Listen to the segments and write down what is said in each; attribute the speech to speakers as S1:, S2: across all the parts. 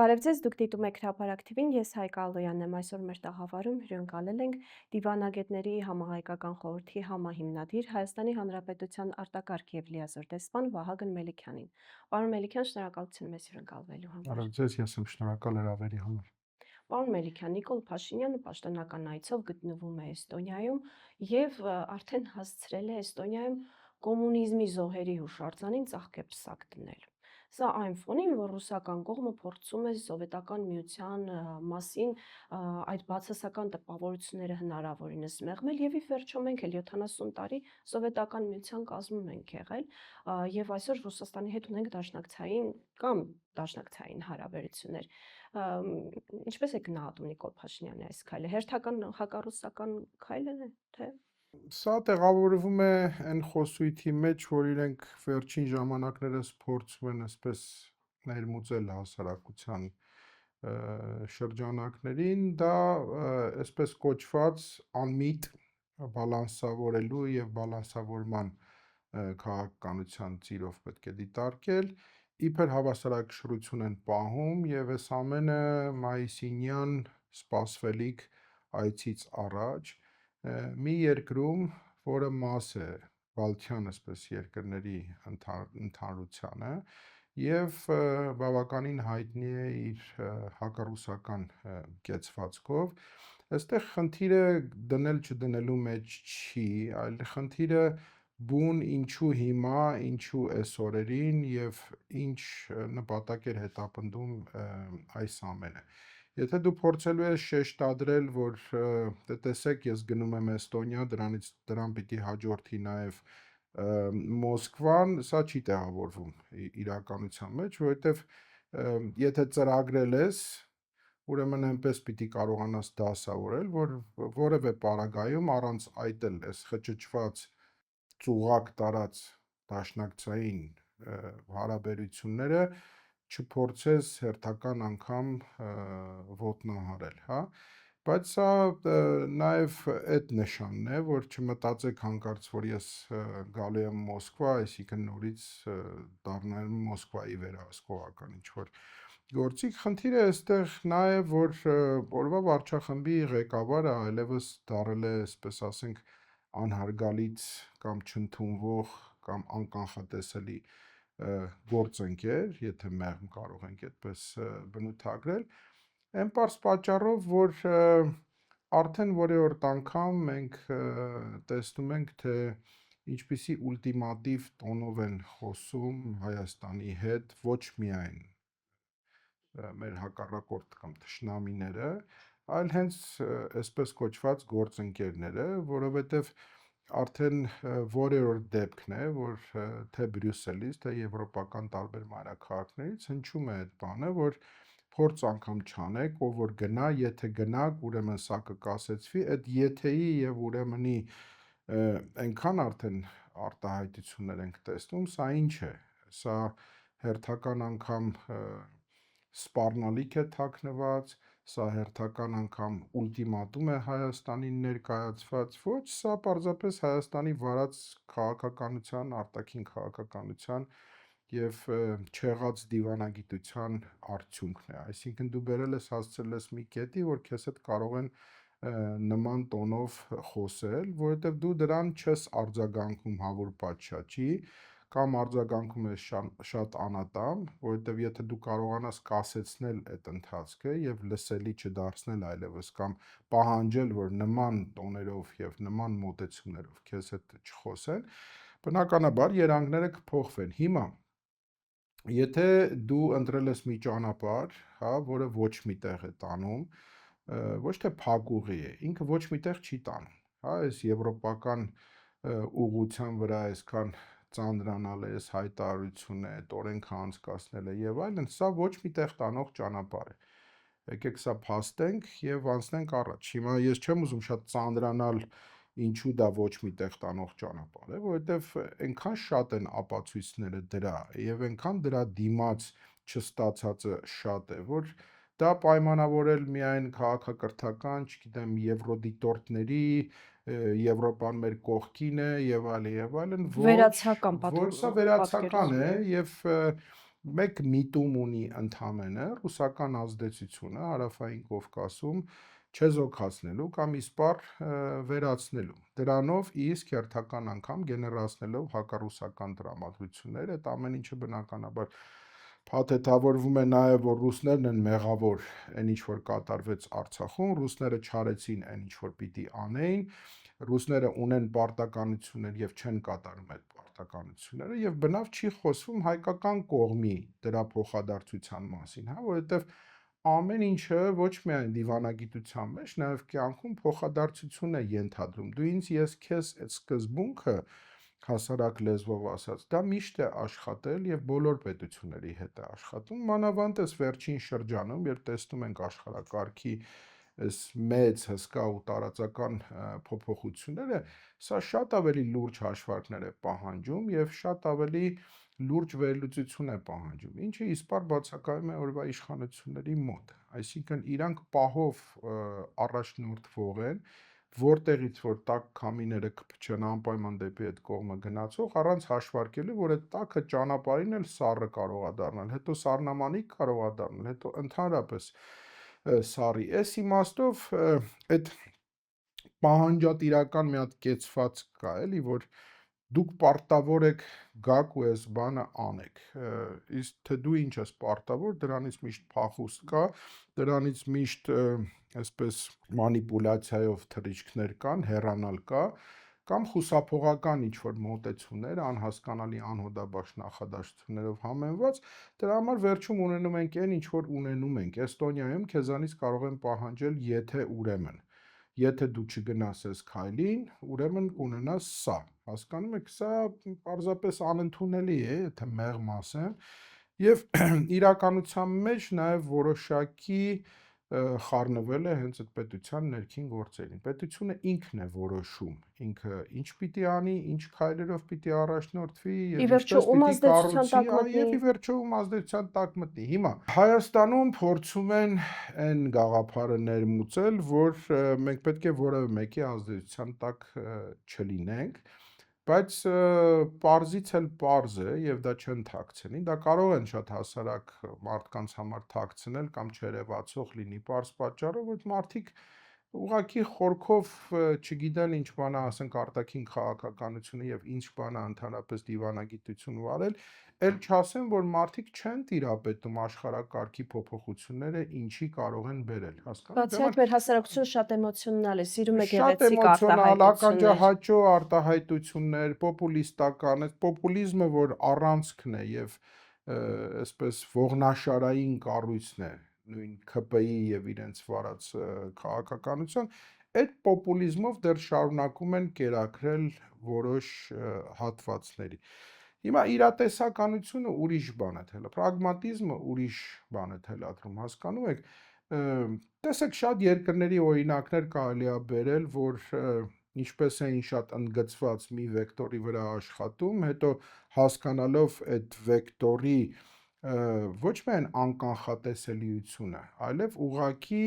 S1: Բարև ձեզ, դուք դիտում եք Հրապարակ TV-ն, ես Հայկ Ալոյանն եմ, այսօր մեր տաղավարում հյուրընկալել ենք Դիվանագետների համահայկական խորհրդի համահիմնադիր Հայաստանի Հանրապետության արտակարգ և լիազոր դեսպան Վահագն Մելիքյանին։ Պարոն Մելիքյան, շնորհակալություն մեզ հյուրընկալվելու համար։
S2: Բարև ձեզ, ես եմ շնորհակալ հրավերի համար։
S1: Պարոն Մելիքյան, Նիկոլ Փաշինյանը պաշտոնական այցով գտնվում է Էստոնիայում և արդեն հասցրել է Էստոնիայում կոմունիզմի զոհերի հուշարձանին ծաղկեպսակ դնել։ Սա այն ֆոնին, որ ռուսական կողմը փորձում է Սովետական միության մասին այդ բացասական տպավորությունները հնարավորինս մեղմել եւ ի վերջո մենք էլ 70 տարի Սովետական միության կազմում ենք եղել եւ այսօր Ռուսաստանի հետ ունենք դաշնակցային կամ դաշնակցային հարաբերություններ։ Ինչպես է գնահատում Նիկոլ Փաշինյանի այս քայլը։ Հերթական հակառուսական քայլ է, թե
S2: Սա տեղավորվում է այն խոսույթի մեջ, որ իրենք վերջին ժամանակներս փորձում են այսպես ներմուծել հասարակության շրջանակներին, դա այսպես կոչված անմիտ բալանսավորելու եւ բալանսավորման քաղաքականության ծիրով պետք է դիտարկել, իբր հավասարակշռություն են պահում եւ այս ամենը մայիսինյան սպասվելիք այցից առաջ մի երկրում, որը մաս է Բալթյան այսպես երկրների ընդհանրությանը եւ բավականին հայտնի է իր հակառուսական կեցվածքով, այստեղ խնդիրը դնել չդնելու մեջ չի, այլ խնդիրը բուն ինչու հիմա, ինչու այս օրերին եւ ինչ նպատակ էր հետապնդում այս ամենը։ Եթե դու փորձելու ես շեշտադրել, որ տեսեք, ես գնում եմ Էստոնիա, դրան պիտի հաջորդի նաև Մոսկվան, սա չի տեղավորվում իրականության մեջ, որովհետև եթե ծրագրել ես, ուրեմն այնպես պիտի կարողանաս դասավորել, որ որևէ պարագայում առանց այդ էլ այս խճճված ծուղակ տարած դաշնակցային հարաբերությունները չփորձես հերթական անգամ ոտնահարել, հա, բայց սա նաև այդ նշանն է, որ չմտածեք հանկարծ, որ ես գալու եմ Մոսկվա, այսինքն նորից դառնալու Մոսկվայի վերահսկողական ինչ-որ գործիք, խնդիրը այստեղ նա է, որ օրվա վարչախմբի ղեկավարը այլևս դառել է, այսպես ասենք, անհարգալից կամ չընդունվող կամ անկանխատեսելի գործընկեր, եթե մեղմ կարող ենք այդպես բնութագրել, այն պարզ պատճառով, որ արդեն որևորդ անգամ մենք տեսնում ենք, թե ինչպիսի ուլտիմատիվ տոնով են խոսում Հայաստանի հետ ոչ միայն մեր հակառակորդ կամ թշնամիները, այլ հենց այսպես կոչված գործընկերները, որովհետև արդեն որևորդ դեպքն է, որ թե Բրյուսելից, թե եվրոպական տարբեր մայրաքաղաքներից հնչում է այդ բանը, որ փորձ անգամ չանեք, ով որ գնա, եթե գնաք, ուրեմն սա կկասեցվի, այդ եթեի եւ ուրեմնի այնքան արդեն արտահայտություններ ենք տեսնում, սա ինչ է, սա հերթական անգամ սպառնալիք է թաքնված, սա հերթական անգամ ուլտիմատում է Հայաստանին ներկայացված, ոչ, սա պարզապես Հայաստանի վարած քաղաքականության, արտաքին քաղաքականության եւ չեղած դիվանագիտության արդյունքն է, այսինքն դու բերել ես հասցրել ես մի կետի, որ քեզ հետ կարող են նման տոնով խոսել, որովհետև դու դրան չես արձագանքում հավուր պատշաճի, կամ արձագանքում ես շատ անատամ, որովհետև եթե դու կարողանաս կասեցնել այդ ընթացքը եւ լսելի չդարձնել այլևս կամ պահանջել, որ նման տոներով եւ նման մոտեցումներով քեզ հետ չխոսեն, բնականաբար երանգները կփոխվեն։ Հիմա եթե դու ընտրել ես մի ճանապարհ, հա, որը ոչ միտեղ է տանում, ոչ թե փակուղի է, ինքը ոչ միտեղ չի տանում, հա, այս եվրոպական ուղղության վրա այսքան ծանրանալ է, հայտարարություն է, օրենքը անցկացնել է եւ այլն, սա ոչ միտեղ տանող ճանապարհ է։ Եկեք սա փաստենք եւ անցնենք առաջ։ Հիմա ես չեմ ուզում շատ ծանրանալ ինչու դա ոչ միտեղ տանող ճանապարհ է, որովհետեւ այնքան շատ են ապացույցները դրա եւ այնքան դրա դիմաց չստացածը շատ է, որ դա պայմանավորել միայն քաղաքակրթական, չգիտեմ, եվրոդիտորդների, Եվրոպան մեր կողքին է եւ այլն,
S1: վերացական
S2: որ սա վերացական է եւ մեկ միտում ունի ընդամենը ռուսական ազդեցությունը Հարավային Կովկասում չեզոքացնելու կամ իսպառ վերացնելու։ Դրանով իսկ հերթական անգամ գեներացնելով հակառուսական տրամադրություններ, այդ ամեն ինչը բնականաբար փաթեթավորվում է նաև, որ ռուսներն են մեղավոր այն ինչ որ կատարվեց Արցախում, ռուսները չարեցին այն ինչ որ պիտի անեին, ռուսները ունեն պարտականություններ եւ չեն կատարում այդ պարտականությունները եւ բնավ չի խոսվում հայկական կողմի դրա փոխադարձության մասին, հա, որովհետեւ ամեն ինչը ոչ միայն դիվանագիտության մեջ, նաև կյանքում փոխադարձություն է ենթադրում։ Դու ինձ ես քեզ այդ սկզբունքը հասարակ լեզվով ասած, դա միշտ է աշխատել եւ բոլոր պետությունների հետ է աշխատում, մանավանդ էս վերջին շրջանում, երբ տեսնում ենք աշխարհակարգի այս մեծ հսկա ու տարածական փոփոխությունները, սա շատ ավելի լուրջ հաշվարկներ է պահանջում եւ շատ ավելի լուրջ վերլուծություն է պահանջում, ինչը իսպառ բացակայում է օրվա իշխանությունների մոտ, այսինքն իրանք պահով առաջնորդվող են, որտեղից որ տաք քամիները կփչեն անպայման դեպի այդ կողմը գնացող, առանց հաշվարկելու, որ այդ տաքը ճանապարհին էլ սառը կարող է դառնալ, հետո սառնամանիք կարող է դառնալ, հետո ընդհանրապես սառի։ Այս իմաստով այդ պահանջատիրական մի հատ կեցված կա, էլի, որ դուք պարտավոր եք գաք ու այս բանը անեք, իսկ թե դու ինչ ես պարտավոր, դրանից միշտ փախուստ կա, դրանից միշտ այսպես մանիպուլյացիայով թռիչքներ կան, հեռանալ կա, կամ խուսափողական ինչ-որ մոտեցումներ, անհասկանալի անհոդաբաց նախադասություններով համեմված, դրա համար վերջում ունենում ենք այն, ինչ որ ունենում ենք, Էստոնիայում քեզանից կարող են պահանջել, եթե ուրեմն, եթե դու չգնաս այս քայլին, ուրեմն կունենաս սա, հասկանում եք, սա պարզապես անընդունելի է, եթե մեղմ ասեմ, եւ իրականության մեջ նաեւ որոշակի խառնվել է հենց այդ պետության ներքին գործերին։ Պետությունը ինքն է որոշում, ինքը ինչ պիտի անի, ինչ քայլերով պիտի առաջնորդվի
S1: Ի
S2: եւ
S1: վերջո
S2: ինչպես
S1: ում
S2: պիտի
S1: ազդեցության
S2: կառուցի,
S1: տակ
S2: եւ ի
S1: մտնի։
S2: վերջո ում ազդեցության տակ մտնի։ Հիմա Հայաստանում փորձում են այն գաղափարը ներմուծել, որ մենք պետք է որևէ մեկի ազդեցության տակ չլինենք, բայց պարզից էլ պարզ է եւ դա չեն թաքցնի, դա կարող են շատ հասարակ մարդկանց համար թաքցնել կամ չերևացող լինի պարզ պատճառով, որ մարդիկ ուղղակի խորքով չգիտեն ինչ բան է, ասենք արտաքին քաղաքականությունը եւ ինչ բան է ընդհանրապես դիվանագիտություն վարել, էլ չասեմ, որ մարդիկ չեն տիրապետում աշխարհակարգի փոփոխությունները ինչի կարող են բերել, հասկանու՞մ։
S1: Բացի այդ, մեր հասարակությունը շատ էմոցիոնալ է, սիրում է
S2: Շատ
S1: գեղեցիկ
S2: էմոցիոնալ,
S1: արտահայտություններ։
S2: ականջահաճո արտահայտություններ, պոպուլիստական, այդ պոպուլիզմը, որ առանցքն է եւ այսպես ողնաշարային կառույցն է, նույն ՔՊ-ի եւ իրենց վարած քաղաքականության, այդ պոպուլիզմով դեռ շարունակում են կերակրել որոշ հատվածների։ Հիմա իրատեսականությունը ուրիշ բան է թելա, պրագմատիզմը ուրիշ բան է թելադրում, հասկանում եք, տեսեք շատ երկրների օրինակներ կարելի է բերել, որ ինչպես էին շատ ընդգծված մի վեկտորի վրա աշխատում, հետո հասկանալով այդ վեկտորի ոչ միայն անկանխատեսելիությունը, այլև ուղղակի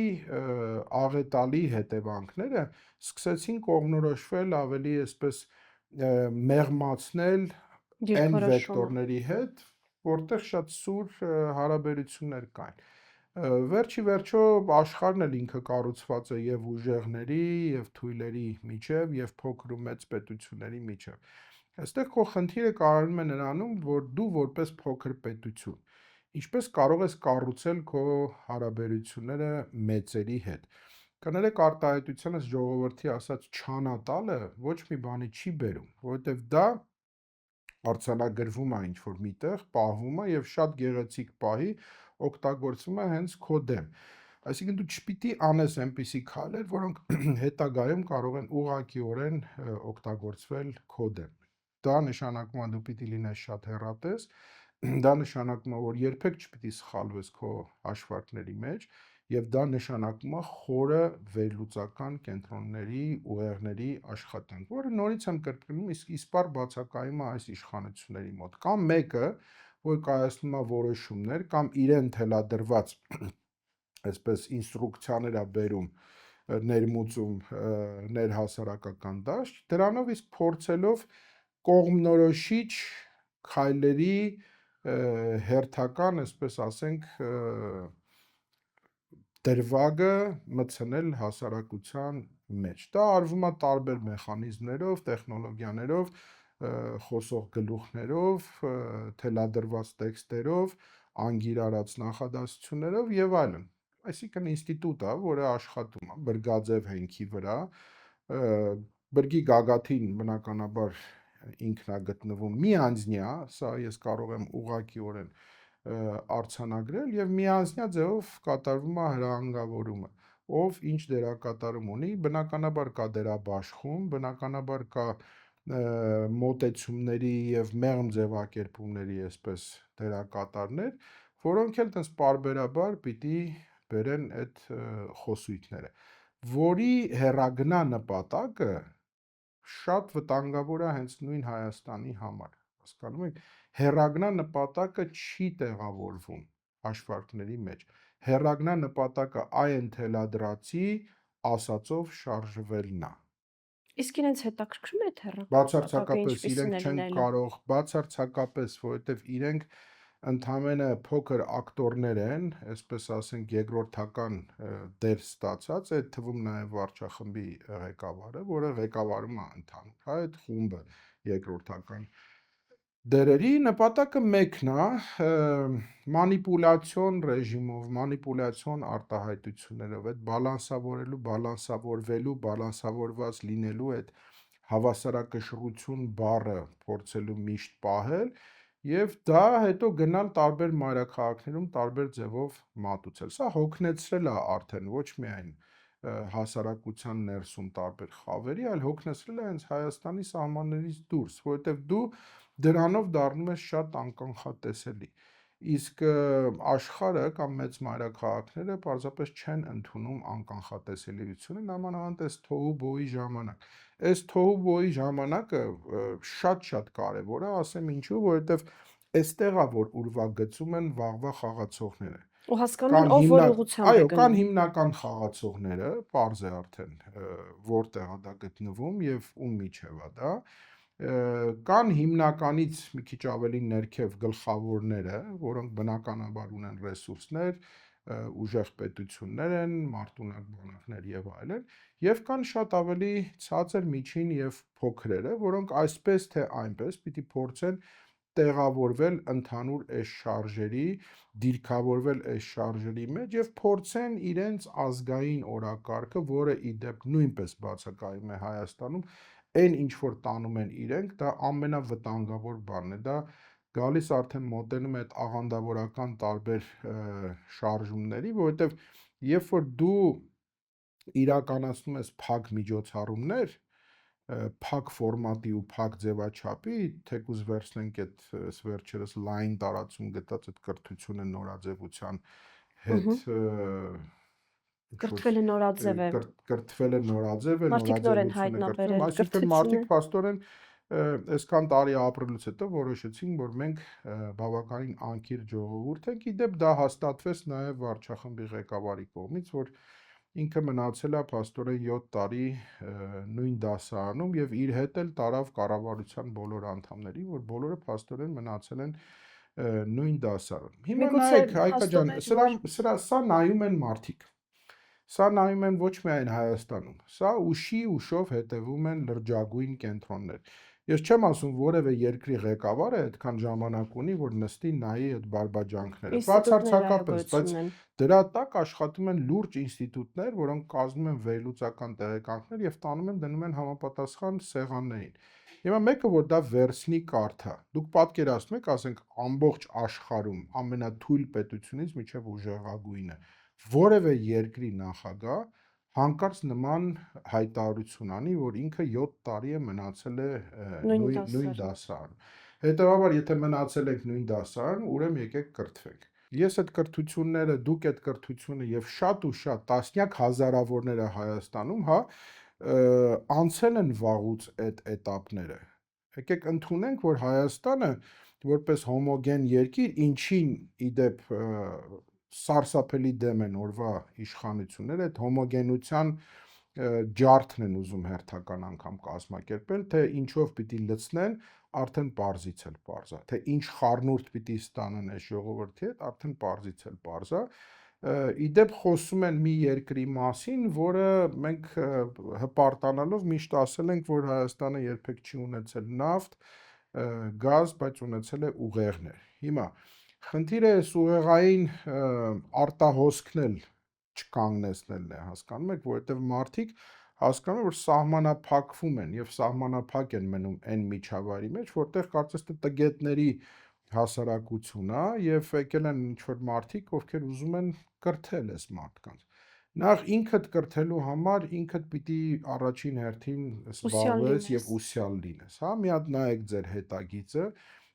S2: աղետալի հետևանքները սկսեցին կողմնորոշվել ավելի այսպես մեղմացնել այն
S1: Դիրքորոշումը։
S2: վեկտորների հետ, որտեղ շատ սուր հարաբերություններ կային։ Վերջի վերջո աշխարհն էլ ինքը կառուցված է եւ ուժեղների, եւ թույլերի միջև, եւ փոքր ու մեծ պետությունների միջև։ Այստեղ քո խնդիրը կարողանում է նրանում, որ դու որպես փոքր պետություն, ինչպես կարող ես կառուցել քո հարաբերությունները մեծերի հետ։ Կներեք արտահայտությանս ժողովրդի ասած չանատալը ոչ մի բանի չի բերում, որովհետեւ դա արձանագրվում է ինչ-որ միտեղ, պահվում է եւ շատ գեղեցիկ պահի օգտագործվում է հենց քո դեմ։ Այսինքն դու չպիտի անես այնպիսի քայլեր, որոնք հետագայում կարող են ուղղակիորեն օգտագործվել քո դեմ։ Դա նշանակում է դու պիտի լինես շատ հեռատես, դա նշանակում է, որ երբեք չպիտի սխալվես քո հաշվարկների մեջ, եւ դա նշանակում է խորը վերլուծական կենտրոնների, ուղեղների աշխատանք, որը նորից եմ կրկնում, իսկ իսպառ բացակայում է այս իշխանությունների մոտ։ Կամ մեկը, որ կայացնում է որոշումներ, կամ իրեն թելադրված այսպես ինստրուկցիաներ է բերում, ներմուծում ներհասարակական դաշտ, դրանով իսկ փորձելով կողմնորոշիչ քայլերի հերթական, այսպես ասենք, դրվագը մտցնել հասարակության մեջ։ Դա արվում է տարբեր մեխանիզմներով, տեխնոլոգիաներով, խոսող գլուխներով, թելադրված տեքստերով, անգիրարած նախադասություններով եւ այլն։ Այսինքն ինստիտուտ է, որը աշխատում է բրգաձև հենքի վրա, բրգի գագաթին բնականաբար ինքն է գտնվում միանձնյա, սա ես կարող եմ ուղղակիորեն արձանագրել եւ միանձնյա ձևով կատարվում է հրահանգավորումը, ով ինչ դերակատարում ունի, բնականաբար կա դերաբաշխում, բնականաբար կա մոտեցումների եւ մեղմ ձևակերպումների այսպես դերակատարներ, որոնք էլ տես պարբերաբար պիտի բերեն այդ խոսույթները, որի հեռագնա նպատակը շատ վտանգավոր է հենց նույն Հայաստանի համար, հասկանում եք, հեռագնա նպատակը չի տեղավորվում հաշվարկների մեջ, հեռագնա նպատակը այն թելադրածի ասածով շարժվելն է։
S1: Իսկ իրենց հետաքրքրում է թե
S2: Բացարձակապես իրենք չեն կարող, բացարձակապես, որովհետև իրենք ընդամենը փոքր ակտորներ են, այսպես ասենք, երկրորդական դեր ստացած, այդ թվում նաև վարչախմբի ղեկավարը, որը ղեկավարում է ընդհանուր, հա, այդ խումբը երկրորդական դերերի նպատակը մեկն է, մանիպուլյացիոն ռեժիմով, մանիպուլյացիոն արտահայտություններով, այդ բալանսավորելու, բալանսավորվելու, բալանսավորված լինելու այդ հավասարակշռություն բառը փորձելու միշտ պահել եւ դա հետո գնալ տարբեր մայրաքաղաքներում տարբեր ձևով մատուցել։ Սա հոգնեցրել է արդեն ոչ միայն հասարակության ներսում տարբեր խավերի, այլ հոգնեցրել է հենց Հայաստանի սահմաններից դուրս, որովհետեւ դու դրանով դառնում ես շատ անկանխատեսելի։ Իսկ աշխարհը կամ մեծ մայրաքաղաքները պարզապես չեն ընդունում անկանխատեսելիությունը, նամանավանդ այս թոհուբոհի ժամանակ։ Այս թոհուբոհի ժամանակը շատ կարևոր է, ասեմ ինչու, որովհետև այստեղ է, որ ուրվագծում են վաղվա խաղացողները։
S1: Ու հասկանում ով որ ուղղությամբ է
S2: Այո,
S1: գնում։
S2: կան հիմնական խաղացողները, պարզ է արդեն որտեղ է դա գտնվում եւ ում միջև է դա։ Կան հիմնականից մի քիչ ավելի ներքև գլխավորները, որոնք բնականաբար ունեն ռեսուրսներ, ուժեղ պետություններ են, մարտունակ բանակներ եւ այլն, եւ կան շատ ավելի ցածր միջին եւ փոքրերը, որոնք այսպես թե այնպես պիտի փորձեն տեղավորվել ընդհանուր այս շարժերի, դիրքավորվել այս շարժերի մեջ եւ փորձեն իրենց ազգային օրակարգը, որը ի դեպ նույնպես բացակայում է Հայաստանում, այն ինչ որ տանում են իրենք, դա ամենավտանգավոր բանն է, դա գալիս արդեն մոտենում է այդ աղանդավորական տարբեր շարժումների, որովհետև երբ որ դու իրականացնում ես փակ միջոցառումներ, փակ ֆորմատի ու փակ ձևաչափի, թեկուզ վերցնենք այդ վերջերս լայն տարածում գտած այդ կրթությունը նորաձևության հետ
S1: կրթվելը նորաձև է,
S2: կրթվելը նորաձև է,
S1: մարդիկ նոր են հայտնաբերել,
S2: այսինքն մարդիկ փաստորեն այսքան տարի ապրելուց հետո որոշեցին, որ մենք բավականին անկիր ժողովուրդ ենք, իդեպ դա հաստատվեց նաև վարչախմբի ղեկավարի կողմից, որ ինքը մնացել է փաստորեն 7 տարի նույն դասարանում եւ իր հետ էլ տարավ կառավարության բոլոր անդամների, որ բոլորը փաստորեն մնացել են նույն դասարանում։ Հիմա նայեք, Հայկա ջան, սա նայում են մարդիկ։ Սա նայում են ոչ միայն Հայաստանում, սա ուշով հետևում են լրջագույն կենտրոններ։ Ես չեմ ասում որևէ երկրի ղեկավարը այդքան ժամանակ ունի, որ նստի նայի այդ բարբաջանքները։ Բացարձակապես, բայց դրա տակ աշխատում են լուրջ ինստիտուտներ, որոնք կազմում են վերլուծական տեղեկանքներ եւ տանում են դնում են համապատասխան սեղաններին։ Հիմա մեկը որ դա վերցնի կարդա։ Դուք պատկերացնում եք, ասենք, ամբողջ աշխարհում ամենաթույլ պետությունից միջև ուժեղագույնը որևէ երկրի նախագահ հանկարծ նման հայտարարություն անի, որ ինքը 7 տարի է մնացել է նույն դասարանում։ Հետևաբար, եթե մնացել եք նույն դասարանում, ուրեմն եկեք կրթվեք։ Ես այդ կրթությունները, դուք այդ կրթությունը եւ շատ ու շատ տասնյակ հազարավորները Հայաստանում, հա, անցել են վաղուց այդ էտապները։ Եկեք ընդունենք, որ Հայաստանը որպես հոմոգեն երկիր, ինչին իդեպ սարսափելի դեմ են օրվա իշխանությունները, այդ հոմոգենության ջարդն են ուզում հերթական անգամ կազմակերպել, թե ինչով պիտի լցնեն արդեն պարզից էլ պարզ է, թե ինչ խառնուրդ պիտի ստանան այս ժողովրդի հետ, արդեն պարզից էլ պարզ է։ Իդեպ խոսում են մի երկրի մասին, որը մենք հպարտանալով միշտ ասել ենք, որ Հայաստանը երբեք չի ունեցել նավթ, գազ, բայց ունեցել է ուղեղներ։ Հիմա խնդիրը այս ուղեղային արտահոսքն էլ չկանգնեցնելն է, հասկանում եք, որովհետև մարդիկ հասկանում են, որ սահմանափակվում են եւ սահմանափակ են մնում այն միջավայրի մեջ, որտեղ կարծես թե տգետների հասարակություն է եւ եկել են ինչ-որ մարդիկ, ովքեր ուզում են կրթել այս մարդկանց։ Նախ ինքդ կրթելու համար ինքդ պիտի առաջին հերթին զբաղվես եւ ուսյալ լինես, հա, մի հատ նայեք ձեր հետագիծը,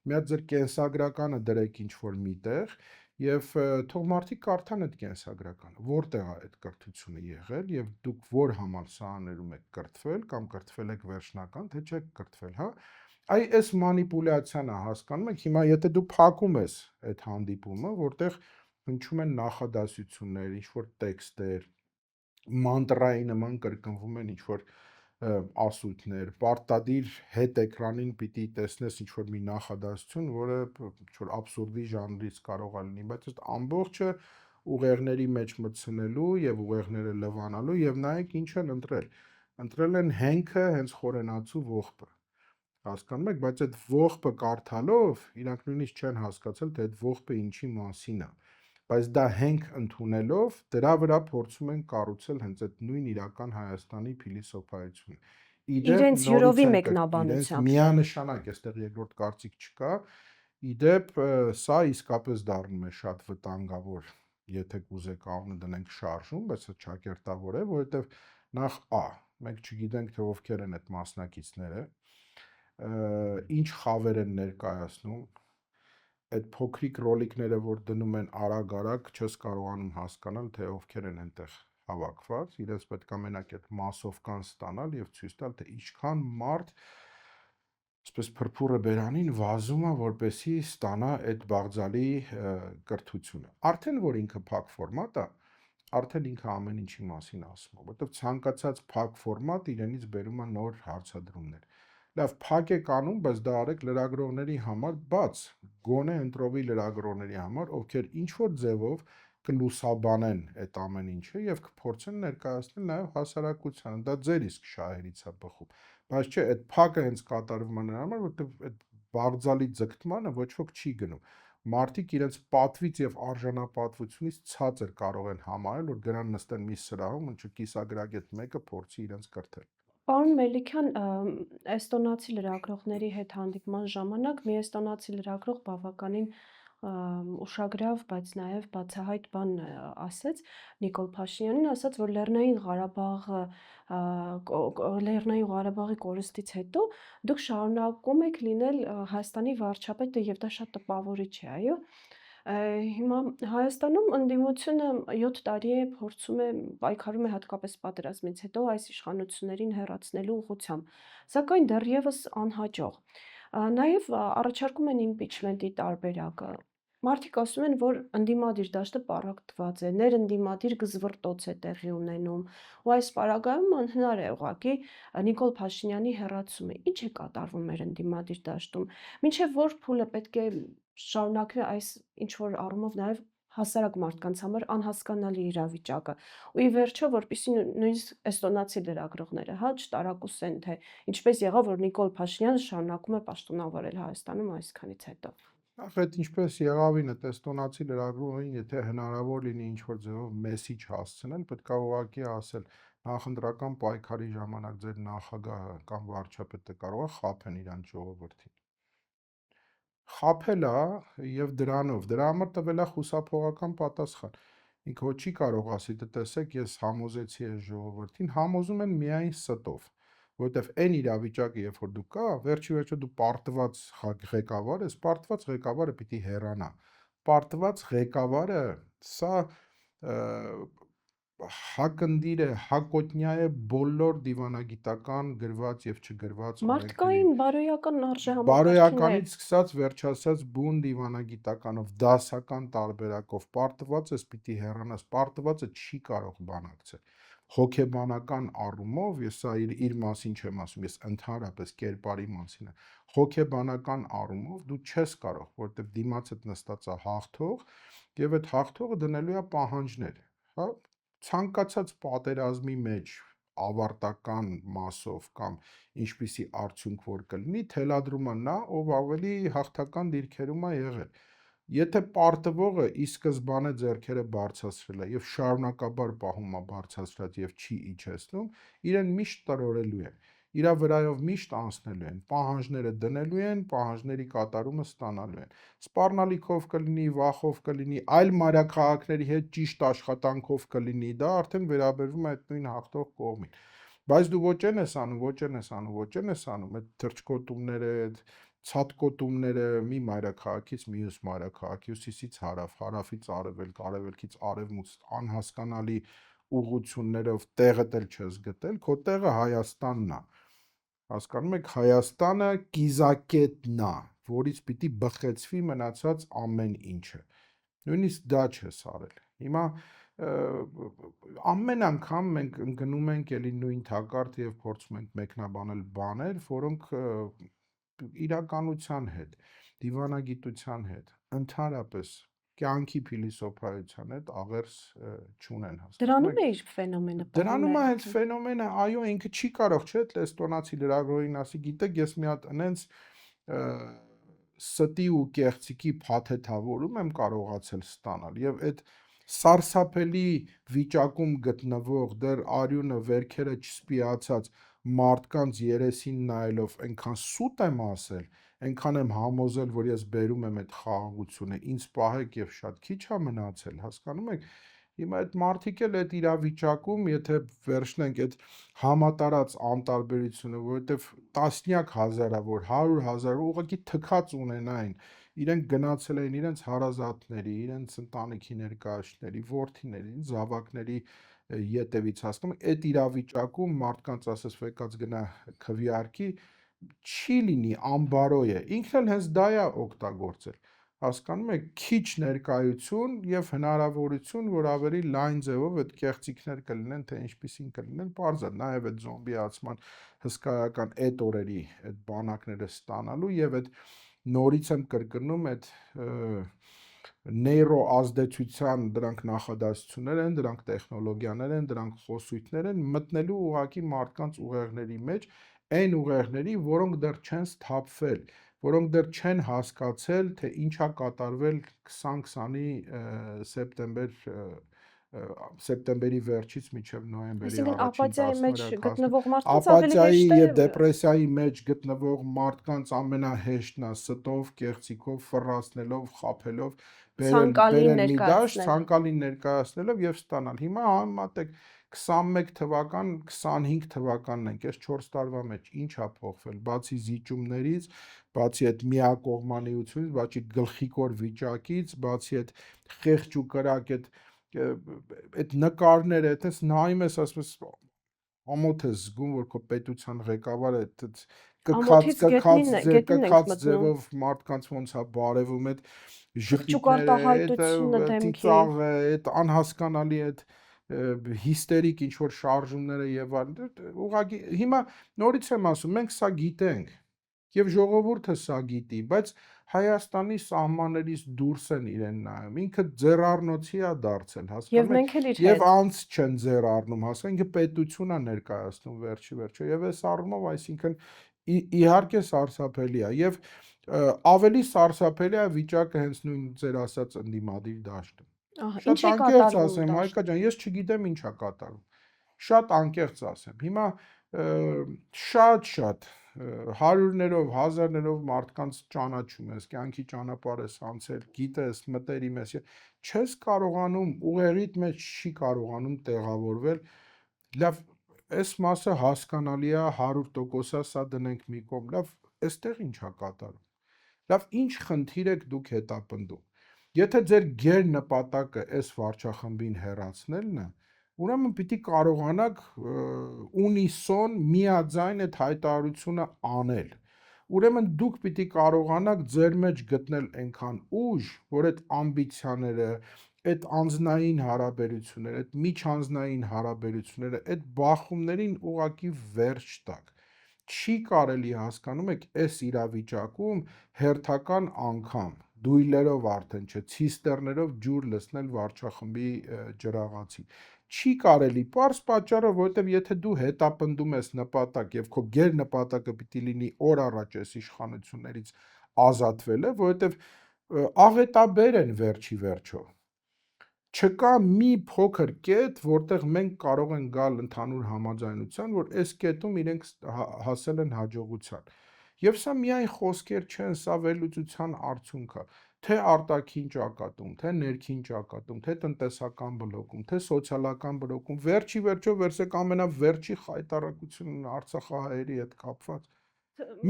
S2: մի հատ ձեր կենսագրականը դրեք ինչ-որ միտեղ եւ թող մարդիկ կարդան այդ կենսագրականը, որտեղ է այդ կրթությունը եղել եւ դուք որ համալսարաններում եք կրթվել կամ կրթվել եք վերջնական, թե չեք կրթվել, հա։ Այս մանիպուլյացիան է, հասկանում եք, հիմա եթե դու փակում ես այդ հանդիպումը, որտեղ հնչում են նախադասություններ, ինչ-որ տեքստեր, մանտրայի նման կրկնվում են ինչ-որ ասույթներ, պարտադիր հետ էկրանին պիտի տեսնես ինչ-որ մի նախադասություն, որը ինչ-որ աբսուրդի ժանրից կարող է լինի, բայց այդ ամբողջը ուղեղների մեջ մտցնելու եւ ուղեղները լվանալու եւ նայեք ինչ են ընտրել։ Ընտրել են հենքը հենց խորենացու ողբը։ Հասկանում եք, բայց այդ ողբը կարդալով իրանք նույնիսկ չեն հասկացել, թե այդ ողբը ինչի մասին է, բայց դա հենք ընդունելով դրա վրա փորձում են կառուցել հենց այդ նույն իրական Հայաստանի փիլիսոփայությունը։
S1: Իրենց յուրովի մեկնաբանությամբ,
S2: միանշանակ, այստեղ երկրորդ կարծիք չկա, իդեպ սա իսկապես դառնում է շատ վտանգավոր, եթե կուզեք անունը դնենք շարժում, բայց սա ճակերտավոր է, որովհետև նախ մենք չգիտենք, թե ովքեր են այդ մասնակիցները, ինչ խավեր են ներկայացնում, այդ փոքրիկ ռոլիկները, որ դնում են արագ-արագ, չես կարողանում հասկանալ, թե ովքեր են այնտեղ հավաքված, իրենց պետք է մենակ այդ մասովկան ստանալ եւ ցույց տալ, թե ինչքան մարդ այսպես փրփուրը բերանին վազում է, որպեսի ստանա այդ բաղձալի կրթությունը։ Արդեն որ ինքը փակ ֆորմատ է, արդեն ինքը ամեն ինչի մասին ասում է, որովհետև ցանկացած փակ ֆորմատ իրենից բերում է նոր հարցադրումներ։ Լավ, փակ եք անում, բայց դա արեք լրագրողների համար բաց, գոնե ընտրովի լրագրողների համար, ովքեր ինչ-որ ձևով կլուսաբանեն այդ ամեն ինչը եւ կփորձեն ներկայացնել նաեւ հասարակությանը, դա ձեր իսկ շահերից է բխում, բայց չէ, այդ փակը հենց կատարվում է նրա համար, որովհետեւ այդ բաղձալի ձգտմանը ոչ ոք չի գնում։ Մարդիկ իրենց պատվից եւ արժանապատվությունից ցածր կարող են համարել, որ գնան նստեն մի սրահում, ինչ կիսագրագետ մեկը փորձի իրենց կրթել։
S1: Պարոն Մելիքյան, էստոնացի լրագրողների հետ հանդիպման ժամանակ մի էստոնացի լրագրող բավականին ուշագրավ, բայց նաև բացահայտ բան ասեց Նիկոլ Փաշինյանին, ասաց, որ Լեռնային Ղարաբաղի կորստից հետո դուք շարունակում եք լինել Հայաստանի վարչապետը եւ դա շատ տպավորիչ է, այո։ Հիմա Հայաստանում ընդդիմությունը 7 տարի է փորձում է պայքարում է հատկապես պատերազմից հետո այս իշխանություններին հեռացնելու ուղղությամբ, սակայն դեռևս անհաջող։ Նաև առաջարկում են իմպիչմենտի տարբերակը։ Մարդիկ ասում են, որ ընդդիմադիր դաշտը պառակտված է, ներընդդիմադիր գզվռտոց է տեղի ունենում, ու այս պարագայում անհնար է ուղղակի Նիկոլ Փաշինյանի հեռացումը։ Ինչ է կատարվում մեր ընդդիմադիր դաշտում։ Մինչև որ փուլը պետք է շարունակվի այս ինչ որ առումով նաև հասարակ մարդկանց համար անհասկանալի իրավիճակը։ Ու ի վերջո, որպեսզի նույնիսկ էստոնացի լրագրողները, հա, չտարակուսեն, թե ինչպես եղավ, որ Նիկոլ Փաշինյանը շարունակում է պաշտոնավորել Հայաստանում այսքանից հետո։
S2: Այդ ինչպես եղավին այդ էստոնացի լրագրողին, եթե հնարավոր լինի ինչ-որ ձևով մեսիջ հասցնել, պետք է ուղղակի ասել նախընտրական պայքարի ժամանակ ձեր նախագահը կամ վարչապետը կարող է խաբեն իրանց ժողովրդին։ Խաբել է եւ դրանով, դրա համար տվել է խուսափողական պատասխան։ Ինքը ոչ չի կարող ասի, դե տեսեք, ես համոզեցի այս ժողովրդին, համոզում են միայն ստով։ Որովհետև այն իրավիճակը, երբ որ դու կա, վերջի վերջո դու պարտված ղեկավար ես, պարտված ղեկավարը պիտի հեռանա։ Պարտված ղեկավարը սա հակնդիր է, հակոտնյա է բոլոր դիվանագիտական գրված եւ չգրված
S1: մարդկային բարոյական արժեհամակարգիչներ,
S2: բարոյականից սկսած վերջացած բուն դիվանագիտականով, դասական տարբերակով պարտված ես պիտի հեռանաս, պարտվածը չի կարող բանակցել։ հոգեբանական առումով, ես սա իր մասին չեմ ասում, ես ընդհանրապես կերպարի մասին եմ, հոգեբանական առումով դու չես կարող, որովհետև դիմացդ նստած է հաղթող եւ այդ հաղթողը դնելու է պահանջներ, հա, ցանկացած պատերազմի մեջ ավարտական մասով կամ ինչպիսի արդյունք որ կլինի, թելադրումը նա, ով ավելի հաղթական դիրքերում է եղել։ Եթե պարտվողը ի սկզբանե ձեռքերը բարձրացրել է եւ շարունակաբար պահում է բարձրացրած եւ չի իջեցնում, իրեն միշտ տրորելու են, իրա վրայով միշտ անցնելու են, պահանջները դնելու են, պահանջների կատարումը ստանալու են։ Սպառնալիքով կլինի, վախով կլինի, այլ մայրաքաղաքների հետ ճիշտ աշխատանքով կլինի, դա արդեն վերաբերվում է այդ նույն հաղթող կողմին։ Բայց դու ոչ են ես անում, ոչ են ես անում, ոչ են ես անում, այդ թրջկոտումները, այդ ցածկոտումները մի մայրաքաղաքից մյուս մայրաքաղաքի, հյուսիսից հարավ, հարավից արևելք, արևելքից արևմուտք, անհասկանալի ուղղություններով տեղդ էլ չես գտել, քո տեղը Հայաստանն է։ Հասկանում եք, Հայաստանը կիզակետն է, որից պիտի բխեցվի մնացած ամեն ինչը։ Նույնիսկ դա չես արել։ Հիմա ամեն անգամ մենք ընկնում ենք էլի նույն թակարդը եւ փորձում ենք մեկնաբանել բաներ, որոնք իրականության հետ, դիվանագիտության հետ, ընդհանրապես կյանքի փիլիսոփայության հետ աղերս չունեն, հասկանում
S1: Դրանում է իր ֆենոմենը։
S2: Դրանում է այդ ֆենոմենը, այո, ինքը չի կարող, չէ՞, էստոնացի լրագրողին ասի, գիտեք, ես մի հատ այնց ստի ու կեղծիկի փաթեթավորում եմ կարողացել ստանալ եւ այդ սարսափելի վիճակում գտնվող դեռ արյունը վերքերը չսպիացած մարդկանց երեսին նայելով այնքան սուտ եմ ասել, այնքան եմ համոզել, որ ես բերում եմ այդ խաղաղությունը, ինձ պահեք եւ շատ քիչ է մնացել, հասկանում եք։ Հիմա այդ մարդիկ էլ այդ իրավիճակում, եթե վերջնենք այդ համատարած անտարբերությունը, որովհետև տասնյակ հազարավոր, 100,000 ուղղակի թքած ունենային, իրենք գնացել էին իրենց հարազատների, իրենց ընտանիքի ներկայացների, որդիների, զավակների ետևից, հասկանում եք, այդ իրավիճակում մարդկանց ասես վեկած գնա քվեարկի, չի լինի, անբարո է, ինքն էլ հենց դա է օգտագործել, հասկանում եք, քիչ ներկայություն եւ հնարավորություն, որ ավելի լայն ձևով այդ կեղծիքներ կլինեն, թե ինչպիսին կլինեն, պարզ է, նաեւ այդ զոմբիացման հսկայական այդ օրերի այդ բանակները ստանալու եւ այդ նորից եմ կրկնում այդ նեյրոազդեցության դրանք նախադասություններ են, դրանք տեխնոլոգիաներ են, դրանք խոսույթներ են, մտնելու ուղղակի մարդկանց ուղեղների մեջ, այն ուղեղների, որոնք դեռ չեն սթափվել, որոնք դեռ չեն հասկացել, թե ինչ է կատարվել 2020-ի սեպտեմբերի վերջից մինչև նոյեմբերի
S1: Այսինքն
S2: ապաթիայի մեջ
S1: գտնվող մարդկանց ավելի հեշտ է
S2: ապաթիայի եւ դեպրեսիայի մեջ գտնվող մարդկանց ամենահեշտն է ստով, կեղծիկով, ֆռացնելով, խաբելով, բերել մի դաշտ, ցանկալին ներկայացնելով եւ ստանալ։ Հիմա համեմատեք 21 թվական, 25 թվականն ենք, այս 4 տարվա մեջ ինչ է փոխվել, բացի զիջումներից, բացի այդ միակողմանիությունից, բացի գլխիկոր վիճակից, բացի այդ խեղճ ու կրակ այդ նկարները, այդպես նայում ես, ասում ես, ամոթ ես զգում, որ քո պետության ղեկավարը կքած ձևով մարդկանց ոնց է բարևում, այդ ժպիտները, ծիծաղը, այդ անհասկանալի այդ հիստերիկ ինչ որ շարժումները եւ այլն, ուղղակի հիմա նորից եմ ասում, մենք սա գիտենք եւ ժողովուրդը սա գիտի, բայց Հայաստանի սահմաններից դուրս են իրեն նայում, ինքը ձեռառնոցի է դարձել, հասկանում եք, եւ անց չեն ձեռառնում, հասկանում, ինքը պետություն է ներկայացնում վերջի եւ այս առումով, այսինքն իհարկե սարսափելի է եւ ավելի սարսափելի է վիճակը հենց նույն ձեր ասած ընդդիմադիր դաշտը։ Շատ անկեղծ ասեմ, Հայկա ջան, ես չգիտեմ ինչ է կատարվում։ Շատ անկեղծ ասեմ։ Հիմա շատ հարյուրներով, հազարներով մարդկանց ճանաչում ես, կյանքի ճանապարհ ես անցել, գիտես, մտերիմ ես, չես կարողանում, ուղեղիդ մեջ չի կարողանում տեղավորվել, լավ, այս մասը հասկանալի է, 100% սա դնենք մի կողմ, լավ, այստեղ ինչ է կատարում, լավ, ինչ խնդիր եք դուք հետապնդում, եթե ձեր գերնպատակը այս վարչախմբին հեռացնելն է, ուրեմն պիտի կարողանաք ունիսոն միաձայն այդ հայտարարությունը անել, ուրեմն դուք պիտի կարողանաք ձեր մեջ գտնել այնքան ուժ, որ այդ ամբիցիաները, այդ անձնային հարաբերությունները, այդ միջանձնային հարաբերությունները, այդ բախումներին ուղղակի վերջ տակ։ Չի կարելի հասկանում եք այս իրավիճակում հերթական անգամ դույլերով արդեն չէ, ցիստերներով ջուր լցնել վարչախմբի ջրաղացին։ Չի կարելի, պարզ պատճառը, որովհետև եթե դու հետապնդում ես նպատակ եւ քո գերնպատակը պիտի լինի օր առաջ այս իշխանություններից ազատվելը, որովհետև աղետաբեր են վերջի վերջո։ Չկա մի փոքր կետ, որտեղ մենք կարող ենք գալ ընդհանուր համաձայնության, որ այս կետում իրենք հասել են հաջողության։ Եվ սա միայն խոսքեր չեն, սա վերլուծության արդյունք է, թե արտաքին ճակատում, թե ներքին ճակատում, թե տնտեսական բլոկում, թե սոցիալական բլոկում, վերջի վերջո վերցեք ամենավերջի խայտարակությունն Արցախահայերի հետ կապված։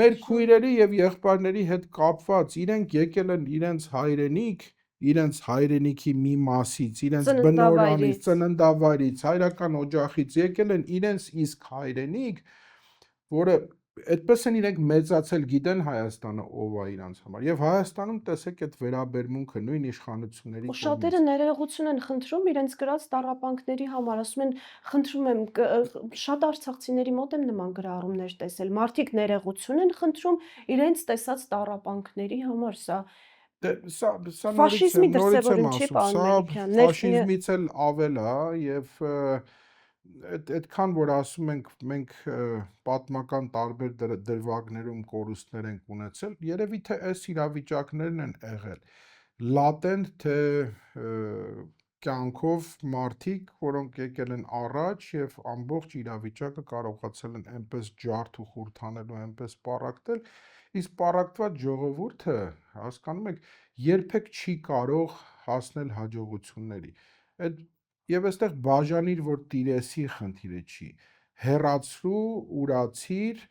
S2: Մեր քույրերի եւ եղբայրների հետ կապված, իրենք եկել են իրենց հայրենիքի մի մասից, իրենց բնօրանից, ծննդավայրից, հայրական օջախից եկել են իրենց իսկ հայրենիք, որը այդպես են իրենք մեծացել, գիտեն Հայաստանը ով է իրանց համար։ Եվ Հայաստանում տեսեք այդ վերաբերմունքը նույն իշխանությունների կողմից։
S1: Շատերը ներողություն են խնդրում իրենց գրած տառապանքների համար, ասում են, խնդրում եմ, շատ արցախցիների մոտ եմ նման գրառումներ տեսել։ Մարդիկ ներողություն են խնդրում իրենց տեսած տառապանքների համար, սա
S2: Սա
S1: ֆաշիզմի
S2: նորից եմ
S1: դրսևորում չի,
S2: ասում,
S1: պարոն
S2: սա
S1: Մելիքյան,
S2: ֆաշիզմից էլ ավել է եւ այդքան որ ասում ենք մենք պատմական տարբեր դրվագներում կորուստներ ենք ունեցել, երևի թե այս իրավիճակներն են եղել լատենտ թե կյանքով մարդիկ, որոնք եկել են առաջ եւ ամբողջ իրավիճակը կարողացել են այնպես ջարդ ու խորթ անել ու այնպես պառակտել, իսկ պառակտված ժողովուրդը, հասկանում եք, երբեք չի կարող հասնել հաջողությունների։ Այդ եւ այստեղ բաժանիր, որ տիրեսի խնդիրը չի, հեռացրու, ուրացիր,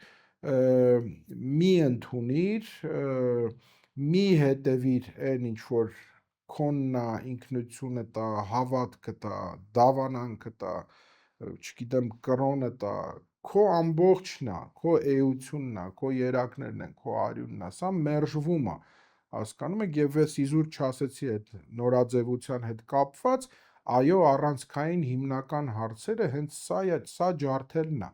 S2: մի ընդունիր, մի հետևիր այն ինչ որ քոննա ինքնությունը տա, հավատքը տա, դավանանքը տա, չգիտեմ, կրոնը տա, քո ամբողջն է, քո էությունն է, քո երակներն են, քո արյունն է, սա մերժվում է, հասկանում եք, եւ ես իզուր չասեցի այդ նորաձևության հետ կապված, այո, առանցքային հիմնական հարցերը հենց սա ջարդելն է։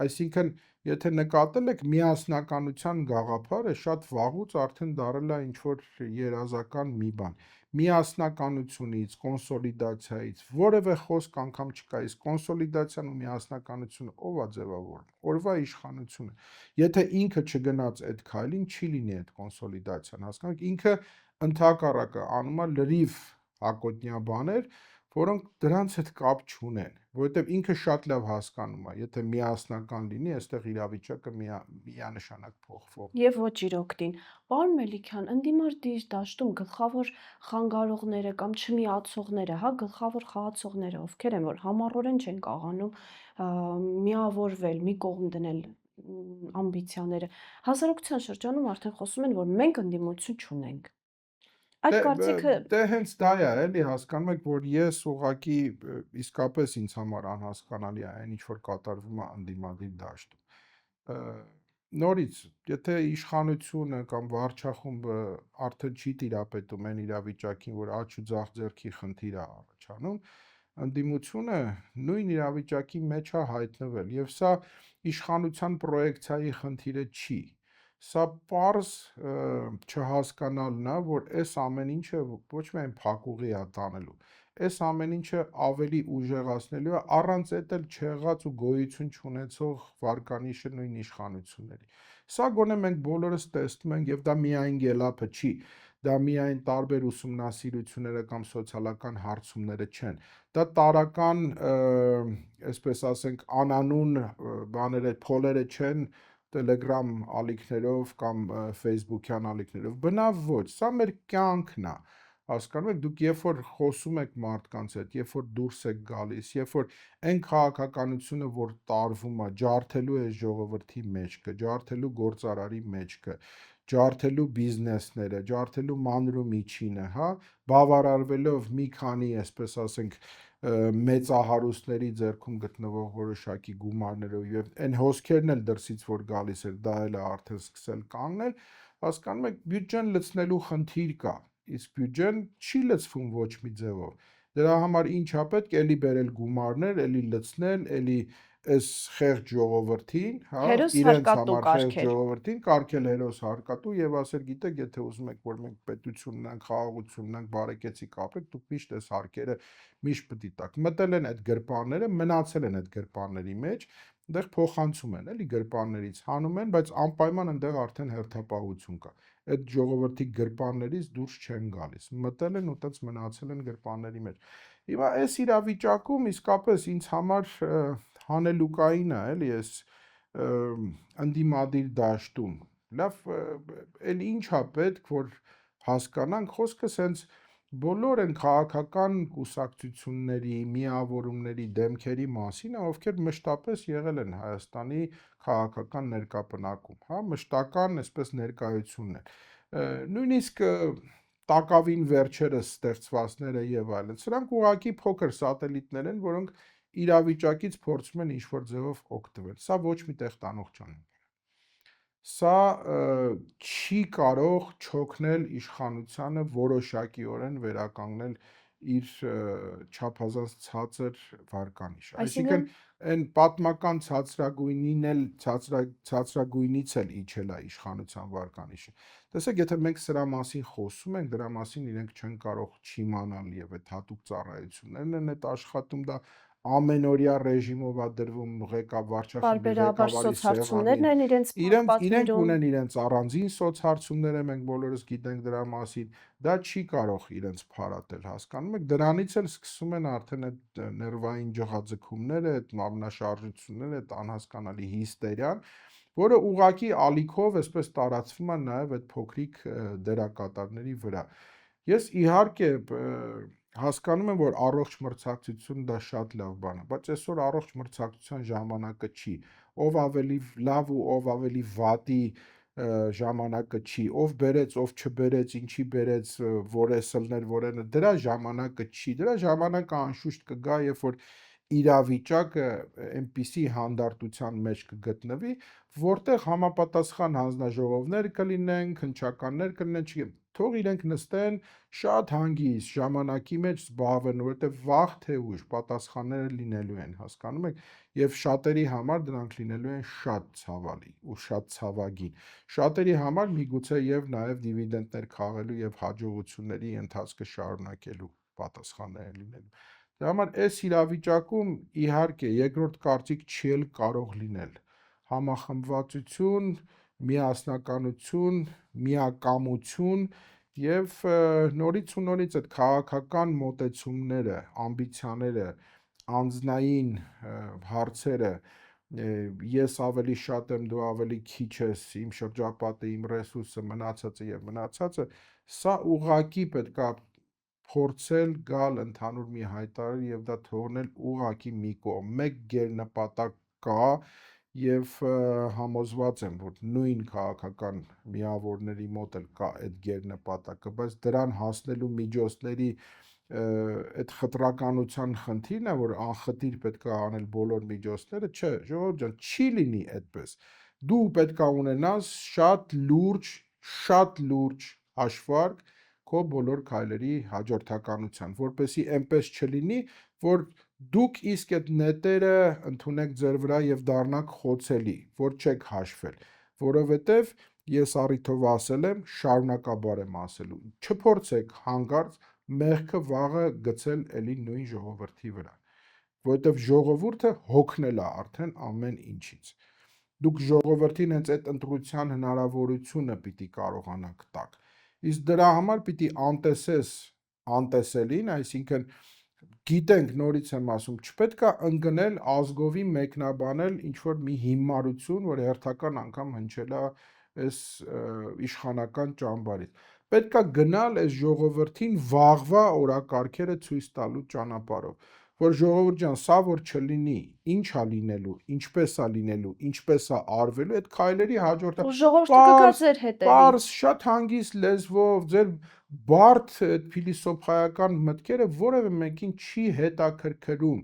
S2: Այսինքն, եթե նկատել եք միասնականության գաղափարը շատ վաղուց արդեն դարել է ինչ-որ երազական մի բան։ Միասնականությունից, կոնսոլիդացիայից որևէ խոսք անգամ չկա, իսկ կոնսոլիդացիան ու միասնականությունը ով է ձևավորում։ Օրվա իշխանությունը։ Եթե ինքը չգնաց այդ քայլին, չի լինի այդ կոնսոլիդացիան, հասկանաք, ինքը ընդհակառակը անում է լրիվ հակոտնյա բաներ, որոնք դրանց հետ կապ չունեն, որովհետև ինքը շատ լավ հասկանում է, եթե միասնական լինի, այստեղ իրավիճակը միանշանակ փոխվող։
S1: Եվ ոչ իր օգտին։ Պարոն Մելիքյան, ընդդիմար դաշտում գլխավոր խանգարողները կամ չմիացողները, հա, գլխավոր խաղացողները ովքեր են, որ համառորեն չեն կարողանում միավորվել, մի կողմ դնել ամբիցիաները։ Հասարակության շրջանում արդեն խոսում են, որ մենք ընդդիմություն չունենք։ Այդ կարծիքը
S2: Դե հենց դա է, էլի հասկանում եք, որ ես ուղղակի իսկապես ինձ համար անհասկանալի է այն ինչ որ կատարվում է ընդդիմադիր դաշտում։ Նորից, եթե իշխանությունը կամ վարչախումբը արդեն չի տիրապետում այն իրավիճակին, որ աջ ու ձախ ձեռքի խնդիր է առաջանում, ընդդիմությունը նույն իրավիճակի մեջ է հայտնվել եւ սա իշխանության պրոյեկցիայի խնդիրը չի։ Սա պարզ չհասկանալն է, որ այս ամեն ինչը ոչ միայն փակուղի է տանելու, այս ամեն ինչը ավելի ուժեղացնելու է առանց այդ էլ չեղած ու գոյություն չունեցող վարկանիշը նույն իշխանությունների։ Սա գոնե մենք բոլորս տեսնում ենք եւ դա միայն գելափը չի, դա միայն տարբեր ուսումնասիրությունները կամ սոցիալական հարցումները չեն։ Դա տարական, այսպես ասենք, անանուն բաները, փոլերը չեն Telegram ալիքներով կամ Facebook-յան ալիքներով, բնավ ոչ, սա մեր կյանքն է, հասկանում եք, դուք երբ որ խոսում եք մարդկանց հետ, երբ որ դուրս եք գալիս, երբ որ այն քաղաքականությունը, որ տարվում է, ջարդելու է ժողովրդի մեջքը, ջարդելու գործարարի մեջքը, ջարդելու բիզնեսները, ջարդելու մանր ու միջինը, հա, բավարարվելով մի քանի, այսպես ասենք, մեծահարուստների ձեռքում գտնվող որոշակի գումարներով եւ այն հոսքերն էլ դրսից որ գալիս էր, դա էլ է արդեն սկսել կանգնել, հասկանում եք, բյուջեն լցնելու խնդիր կա։ իսկ բյուջեն չի լցվում ոչ մի ձևով։ Դրա համար ինչա պետք էլի բերել գումարներ, էլի լցնել, էլի այս խեղճ ժողովրդին, հա,
S1: Հերոս
S2: իրենց
S1: հարկատու
S2: համար խեղճ
S1: կարգել։
S2: ժողովրդին կարգել հերոս հարկատու եւ ասել, գիտեք, եթե ուզում եք, որ մենք պետություն ունենք, խաղաղություն ունենք, բարեկեցիկ ապրեք, դուք միշտ այս հարկերը միշտ պետք է տաք։ Մտել են այդ գրպանները, մնացել են այդ գրպանների մեջ, այնտեղ փոխանցում են, էլի գրպաններից հանում են, բայց անպայման այնտեղ արդեն հերթապահություն կա։ Այդ ժողովրդի գրպաններից դուրս չեն գալիս։ Մտել են ու տենց մնացել են գրպանների մեջ։ Հիմա այս իրավիճակում իսկապես ինձ համար հանելուկային է, էլի այս ընդդիմադիր դաշտում։ Լավ, էլ ինչա պետք, որ հասկանանք, խոսքը սենց բոլոր են քաղաքական կուսակցությունների, միավորումների, դեմքերի մասին, ովքեր մշտապես եղել են Հայաստանի քաղաքական ներկապնակում, հա, մշտական այսպես ներկայությունն են։ Նույնիսկ տակավին վերջերս ստեղծվածները եւ այլն, սրանք ուղղակի փոքր սատելիտներ են, որոնք իրավիճակից փորձում են ինչ-որ ձևով օգտվել։ Սա ոչ մի տեղ տանող չան։ Սա չի կարող չօգնել իշխանությանը որոշակիորեն վերականգնել իր չափազանց ցածր վարկանիշը։ Այսինքն այն պատմական ցածրագույնից էլ իջել է իշխանության վարկանիշը։ Տեսեք, եթե մենք սրա մասին խոսում ենք, դրա մասին իրենք չեն կարող չիմանալ եւ այդ հատուկ ծառայություններն են այդ աշխատում, դա ամենօրյա ռեժիմով է դրվում վարչախմբի ղեկավարի
S1: սոցհարցումներն են իրենց
S2: իրենք ունեն իրենց առանձին սոցհարցումները, մենք բոլորս գիտենք դրա մասին, դա չի կարող իրենց փարատել, հասկանում եք, դրանից էլ սկսում են արդեն այդ ներվային ջղաձգումները, այդ մարմնաշարժությունները, այդ անհասկանալի հիստերիան, որը ուղղակի ալիքով այսպես տարածվում է նաև այդ փոքրիկ դերակատարների վրա։ Ես իհարկե հասկանում եմ, որ առողջ մրցակցություն դա շատ լավ բան է, բայց այսօր առողջ մրցակցության ժամանակը չի, ով ավելի լավ ու ով ավելի վատի ժամանակը չի, ով բերեց, ով չբերեց, ինչի բերեց, որեսլներ, որենը, դրա ժամանակը չի, դրա ժամանակը անշուշտ կգա, երբ որ իրավիճակը այնպիսի հանդարտության մեջ կգտնվի, որտեղ համապատասխան հանձնաժողովներ կլինեն, քննչականներ կլինեն, չգիտեմ, թող իրենք նստեն շատ հանգիստ ժամանակի մեջ զբաղվեն, որովհետև վաղ թե ուշ պատասխանները լինելու են, հասկանում եք, եւ շատերի համար դրանք լինելու են շատ ցավալի ու շատ ցավագին։ Շատերի համար միգուցե եւ նաեւ դիվիդենդներ քաղելու եւ հաջողությունների ընթացքը շարունակելու պատասխաններ լինելու։ Դրա համար այս իրավիճակում իհարկե երկրորդ կարծիք չի էլ կարող լինել։ Համախմբվածություն, միասնականություն, միակամություն եւ նորից ու նորից այդ քաղաքական մոտեցումները, ամբիցիաները, անձնային հարցերը, ես ավելի շատ եմ, դու ավելի քիչ ես, իմ շրջապատը, իմ ռեսուրսը, մնացածը, սա ուղղակի պետքա փորձել գալ ընդհանուր մի հայտարարի եւ դա թողնել ուղղակի մի կողմ, մեկ գերնպատակ կա եւ համոզված եմ, որ նույն քաղաքական միավորների մոտ էլ կա այդ գերնպատակը, բայց դրան հասնելու միջոցների այդ խտրականության խնդիրն է, որ անխտիր պետք է անել բոլոր միջոցները, չէ, ժողովուրդ ջան, չի լինի այդպես։ Դու պետք է ունենաս շատ լուրջ հաշվարկ քո բոլոր քայլերի հաջորդականության, որպեսզի այնպես չլինի, որ դուք իսկ այդ նետերը ընդունեք ձեր վրա եւ դառնաք խոցելի, որ չեք հաշվել, որովհետեւ ես առիթով ասել եմ, շարունակաբար եմ ասելու, չփորձեք հանկարծ մեղքը վաղը գցել էլի նույն ժողովրդի վրա, որովհետեւ ժողովուրդը հոգնել է արդեն ամեն ինչից։ Դուք ժողովրդին հենց այդ ընտրության հնարավորությունը պիտի կարողանաք տաք։ Իսկ դրա համար պիտի անտեսես անտեսելին, այսինքն գիտենք, նորից եմ ասում, չպետք է ընկնել ազգովի մեկնաբանել ինչ-որ մի հիմարություն, որ հերթական անգամ հնչել է այս իշխանական ճամբարից։ Պետք է գնալ այս ժողովրդին վաղվա օրակարգերը ցույց տալու ճանապարհով, որ ժողովուրդ ջան, սա որ չլինի, ինչ է լինելու, ինչպես է լինելու, ինչպես է արվելու, այդ քայլերի հաջորդը
S1: ժողովուրդը կգա ձեր հետևից։
S2: Պարզ, շատ հանգիստ լեզվով, ձեր բարդ այդ փիլիսոփայական մտքերը որևէ մեկին չի հետաքրքրում։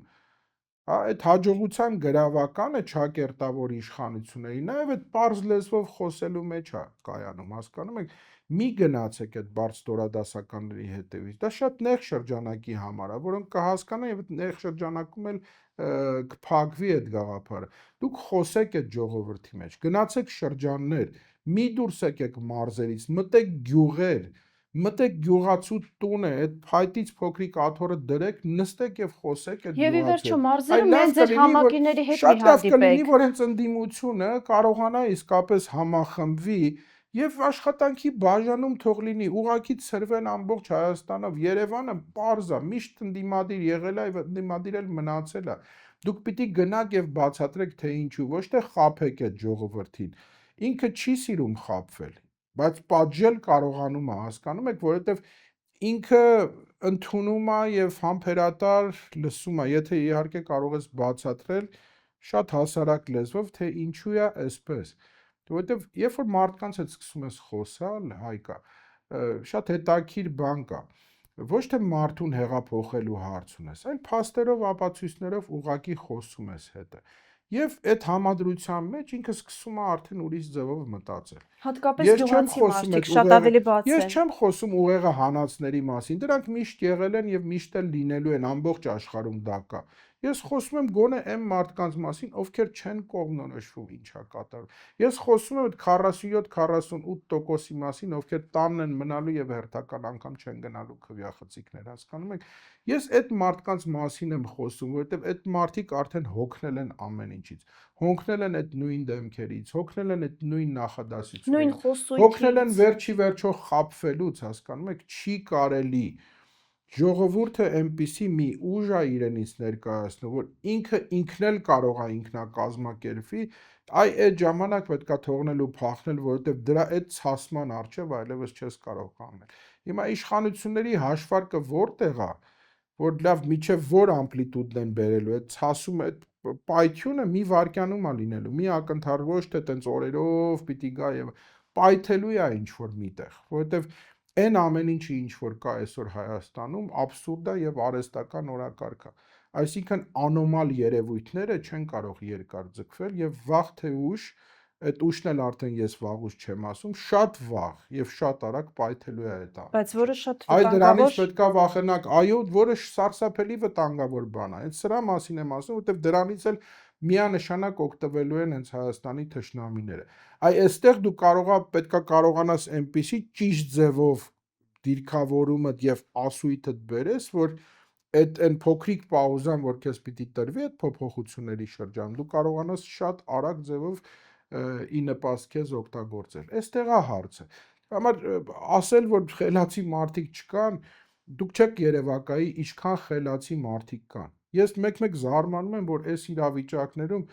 S2: Այդ հաջողության գրավականը ճակերտավոր իշխանությունների նաև այդ պարզ լեզվով խոսելու մեջ է կայանում, հասկանում եք, մի գնացեք այդ բարձ ստորադասականների հետևից, դա շատ նեղ շրջանակի համար է, որոնք կհասկանան եւ այդ նեղ շրջանակում էլ կփակվի այդ գաղափարը։ Դուք խոսեք այդ ժողովրդի մեջ, գնացեք շրջաններ, մի դուրս եկեք մարզերից, մտեք գյուղեր, մտեք գյուղացու տուն է, այդ փայտից փոքրիկ աթոռը դրեք, նստեք եւ խոսեք այդ
S1: Եվ ի վերջո
S2: գյուղացու հետ։
S1: մարզերում
S2: Այ
S1: հենց ձեր համակիների հետ
S2: շատ
S1: մի
S2: լավ կլինի,
S1: հանդիպեք։
S2: որ հենց ընդդիմությունը կարողանա իսկապես համախմբվի եւ աշխատանքի բաժանում թող լինի, ուղղակի ցրվեն ամբողջ Հայաստանով, Երևանը պարզ է, միշտ ընդդիմադիր եղել է եւ ընդդիմադիր էլ մնացել է։ Դուք պիտի գնաք եւ բացատրեք թե ինչու, ոչ թե խաբեք այդ ժողովրդին։ Ինքը չի սիրում խաբվել, բայց պատժել կարողանում է, հասկանում եք, որովհետեւ ինքը ընդունում է եւ համբերատար լսում է, եթե իհարկե կարող ես բացատրել շատ հասարակ լեզվով, թե ինչու է այսպես։ Որովհետեւ երբ որ մարդկանց հետ սկսում ես խոսալ, Հայկա, շատ հետաքրքիր բան կա։ Ոչ թե մարդուն հեղափոխելու հարց ունես, այլ փաստերով, ապացույցներով ուղղակի խոսում ես հետը։ Եվ այդ համադրության մեջ ինքը սկսում է արդեն ուրիշ ձևով մտածել։
S1: Հատկապես
S2: Ես չեմ
S1: գյուղացի
S2: խոսում
S1: մարդիկ
S2: այդ
S1: շատ
S2: ուղեղը,
S1: ավելի բաց
S2: ես
S1: են։
S2: չեմ խոսում ուղեղը հանածների մասին, դրանք միշտ եղել են եւ միշտ էլ լինելու են, ամբողջ աշխարհում դա կա։ Ես խոսում եմ գոնե այն մարդկանց մասին, ովքեր չեն կողմնորոշվում ինչա կատարում։ Ես խոսում եմ այդ 47-48%-ի մասին, ովքեր տանն են մնալու եւ հերթական անգամ չեն գնալու քվյախցիկներ, հասկանում եք։ Ես այդ մարդկանց մասին եմ խոսում, որովհետեւ այդ մարդիկ արդեն հոգնել են ամեն ինչից։ Հոգնել են այդ նույն դեմքերից, հոգնել են այդ նույն
S1: Նույն
S2: նախադասություններից, հոգնել են
S1: խոսույթից։
S2: վերջի վերջո խաբվելուց, հասկանում եք, չի կարելի։ Ժողովուրդը այնպիսի մի ուժ է իրենից ներկայացնում, որ ինքը ինքն էլ կարող է ինքնակազմակերպվի, այդ ժամանակ պետքա թողնել ու փախնել, որովհետև դրա այդ ցասման առջև այլևս չես կարող կանգնել։ Հիմա իշխանությունների հաշվարկը որտեղ է, որ լավ միջև որ ամպլիտուդն են բերելու, այդ ցասում այդ պայթյունը մի վայրկյանում է լինելու, մի ակնթար ոչ թե տենց օրերով պիտի գա եւ պայթելու է ինչ որ միտեղ, որովհետև այն ամեն ինչը ինչ որ կա այսօր Հայաստանում աբսուրդ է եւ արհեստական օրակարգ է։ Այսինքն անոմալ երևույթները չեն կարող երկար ձգվել եւ վաղ թե ուշ, այդ ուշն էլ արդեն ես վաղուց չեմ ասում, շատ վաղ եւ շատ արագ պայթելու է այդ ամենը։
S1: Բայց որը շատ
S2: Այ դրանից
S1: վտանգավոր։
S2: պետքա վախենաք, այո, որը սարսափելի վտանգավոր բան է։ Այդ սրա մասին եմ ասում, որովհետեւ դրանից էլ միանշանակ օգտվելու են հենց Հայաստանի թշնամիները։ Այ այստեղ դու պետքա կարողանաս այնպիսի ճիշտ ձևով դիրքավորումդ եւ ասույթդ բերես, որ այն փոքրիկ պաուզան, որ քեզ պիտի տրվի այդ փոփոխությունների շրջանում, դու կարողանաս շատ արագ ձևով ի նպաստ քեզ օգտագործել։ Այստեղ է հարցը։ Համար ասել, որ խելացի մարդիկ չկան, դուք չեք երևակայի ինչքան խելացի մարդիկ կան։ Ես մեկ-մեկ զարմանում եմ, որ այս իրավիճակներում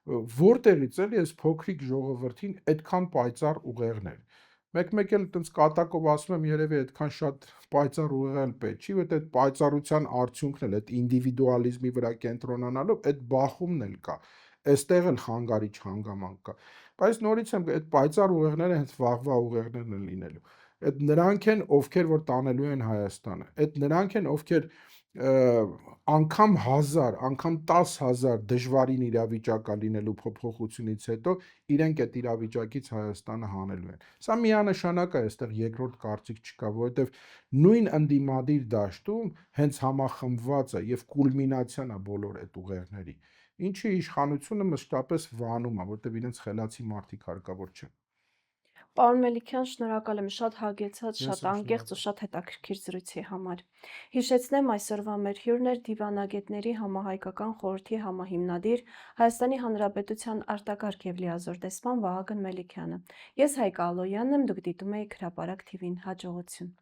S2: որտեղից էլի այս փոքրիկ ժողովրդին այդքան պայծառ ուղեղներ։ Մեկ-մեկ էլ այտենց կատակով ասում եմ, երևի այդքան շատ պայծառ ուղեղ էլ պետք չի, որտեղ այդ պայծառության արդյունքն էլ այդ ինդիվիդուալիզմի վրա կենտրոնանալով այդ բախումն էլ կա։ Այստեղ էլ խանգարիչ հանգամանք կա։ Բայց նորից եմ այդ պայծառ ուղեղները հենց վաղվա ուղեղներն են լինելու։ Այդ նրանք են, ովքեր որ տանելու են Հայաստանը։ Այդ նրանք են, ովքեր անգամ 1000, անգամ 10000 դժվարին իրավիճակա լինելու փոփոխությունից հետո իրենք այդ իրավիճակից Հայաստանը հանելու են։ Սա միանշանակ է, այստեղ երկրորդ կարծիք չկա, որովհետև նույն ընդդիմադիր դաշտում հենց համախմբված է եւ կուլմինացիան է բոլոր այդ ուղեղների։ Ինչի իշխանությունը մշտապես վանում է, որովհետև իրենց խելացի մարդիկ հարկավոր չեն։
S1: Պարոն Մելիքյան, շնորհակալ եմ շատ հագեցած,
S2: Ես
S1: շատ
S2: եմ
S1: անկեղծ ու
S2: շնորհակալ։
S1: շատ հետաքրքիր զրույցի համար։ Հիշեցնեմ, այսօրվա մեր հյուրն էր Դիվանագետների համահայկական խորհրդի համահիմնադիր, Հայաստանի Հանրապետության արտակարգ եւ լիազոր դեսպան Վահագն Մելիքյանը։ Ես Հայկա Ալոյանն եմ, դուք դիտում եք Հրապարակ TV-ն, հաջողություն։